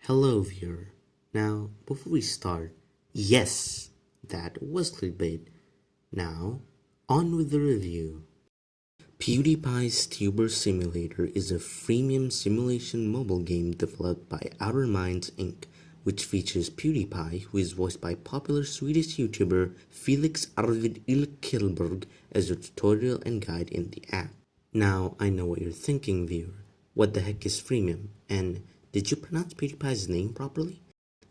Hello viewer. Now, before we start, yes, that was clickbait. Now, on with the review. Pewdiepie's Tuber Simulator is a freemium simulation mobile game developed by Outer Minds Inc., which features Pewdiepie, who is voiced by popular Swedish YouTuber Felix Arvid Ilkelberg, as your tutorial and guide in the app. Now, I know what you're thinking, viewer. What the heck is freemium? And did you pronounce PewDiePie's name properly?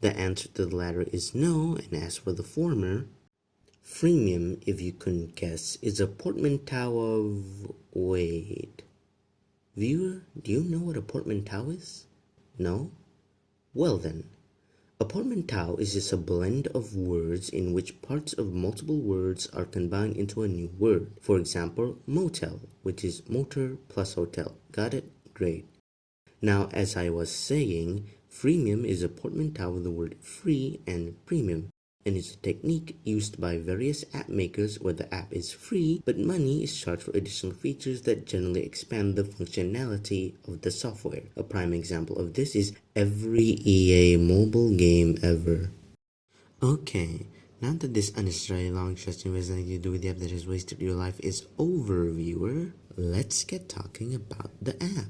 The answer to the latter is no, and as for the former, freemium, if you couldn't guess, is a portmanteau of... wait. Viewer, do you know what a portmanteau is? No? Well then, a portmanteau is just a blend of words in which parts of multiple words are combined into a new word. For example, motel, which is motor plus hotel. Got it? Great. Now, as I was saying, freemium is a portmanteau of the word free and premium, and it's a technique used by various app makers where the app is free, but money is charged for additional features that generally expand the functionality of the software. A prime example of this is every EA mobile game ever. Okay, now that this unnecessarily long question has nothing to do with the app that has wasted your life is over, viewer, let's get talking about the app.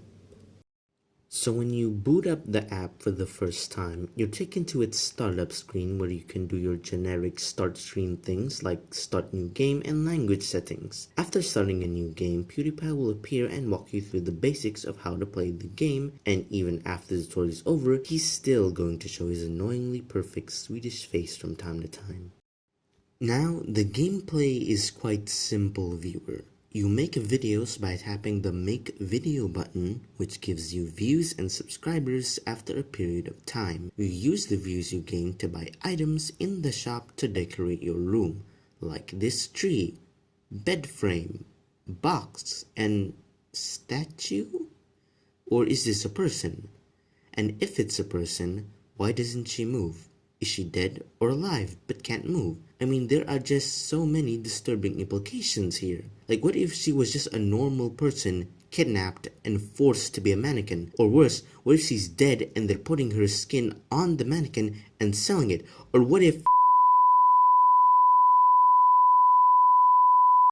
So when you boot up the app for the first time, you're taken to its startup screen where you can do your generic start screen things like start new game and language settings. After starting a new game, PewDiePie will appear and walk you through the basics of how to play the game, and even after the tutorial is over, he's still going to show his annoyingly perfect Swedish face from time to time. Now, the gameplay is quite simple, viewer. You make videos by tapping the Make Video button, which gives you views and subscribers after a period of time. You use the views you gain to buy items in the shop to decorate your room, like this tree, bed frame, box, and statue? Or is this a person? And if it's a person, why doesn't she move? Is she dead or alive but can't move? I mean, there are just so many disturbing implications here. Like, what if she was just a normal person, kidnapped and forced to be a mannequin? Or worse, what if she's dead and they're putting her skin on the mannequin and selling it? Or what if...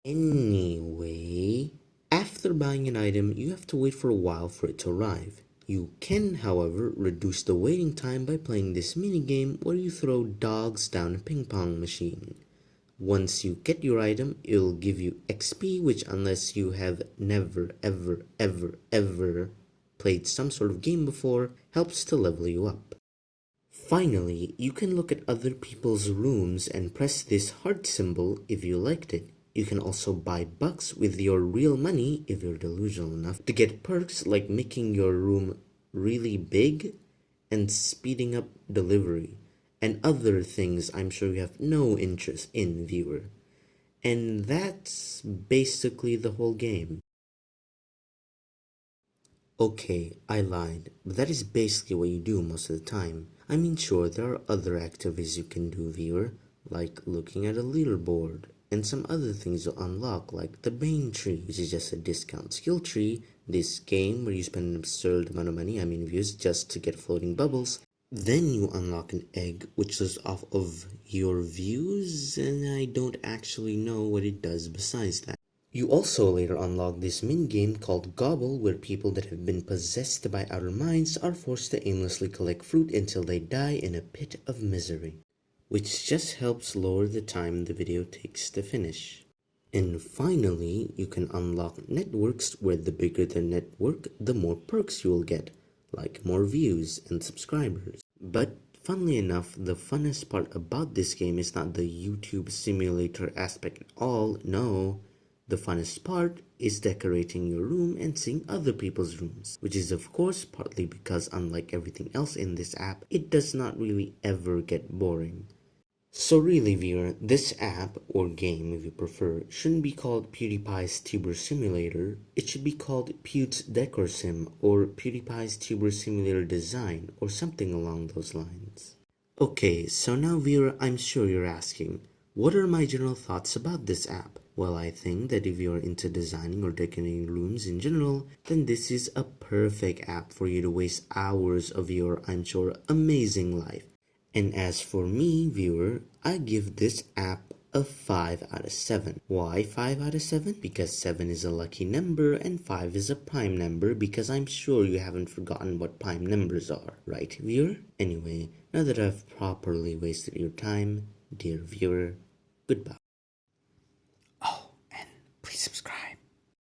Anyway, after buying an item, you have to wait for a while for it to arrive. You can, however, reduce the waiting time by playing this minigame where you throw dogs down a ping pong machine. Once you get your item, it'll give you XP, which unless you have never ever played some sort of game before, helps to level you up. Finally, you can look at other people's rooms and press this heart symbol if you liked it. You can also buy bucks with your real money if you're delusional enough to get perks like making your room really big and speeding up delivery and other things I'm sure you have no interest in, viewer. And that's basically the whole game. Okay, I lied, but that is basically what you do most of the time. I mean, sure, there are other activities you can do, viewer, like looking at a leaderboard, and some other things you'll unlock, like the Bane tree, which is just a discount skill tree, this game where you spend an absurd amount of money, I mean views, just to get floating bubbles. Then you unlock an egg, which is off of your views, and I don't actually know what it does besides that. You also later unlock this mini-game called Gobble, where people that have been possessed by outer minds are forced to aimlessly collect fruit until they die in a pit of misery, which just helps lower the time the video takes to finish. And finally, you can unlock networks where the bigger the network, the more perks you will get, like more views and subscribers. But funnily enough, the funnest part about this game is not the YouTube simulator aspect at all, no. The funnest part is decorating your room and seeing other people's rooms, which is of course partly because unlike everything else in this app, it does not really ever get boring. So really, viewer, this app, or game if you prefer, shouldn't be called PewDiePie's Tuber Simulator. It should be called Pewd's Decor Sim, or PewDiePie's Tuber Simulator Design, or something along those lines. Okay, so now viewer, I'm sure you're asking, what are my general thoughts about this app? Well, I think that if you're into designing or decorating rooms in general, then this is a perfect app for you to waste hours of your, I'm sure, amazing life. And as for me, viewer, I give this app a 5 out of 7. Why 5 out of 7? Because 7 is a lucky number and 5 is a prime number, because I'm sure you haven't forgotten what prime numbers are, right, viewer? Anyway, now that I've properly wasted your time, dear viewer, goodbye.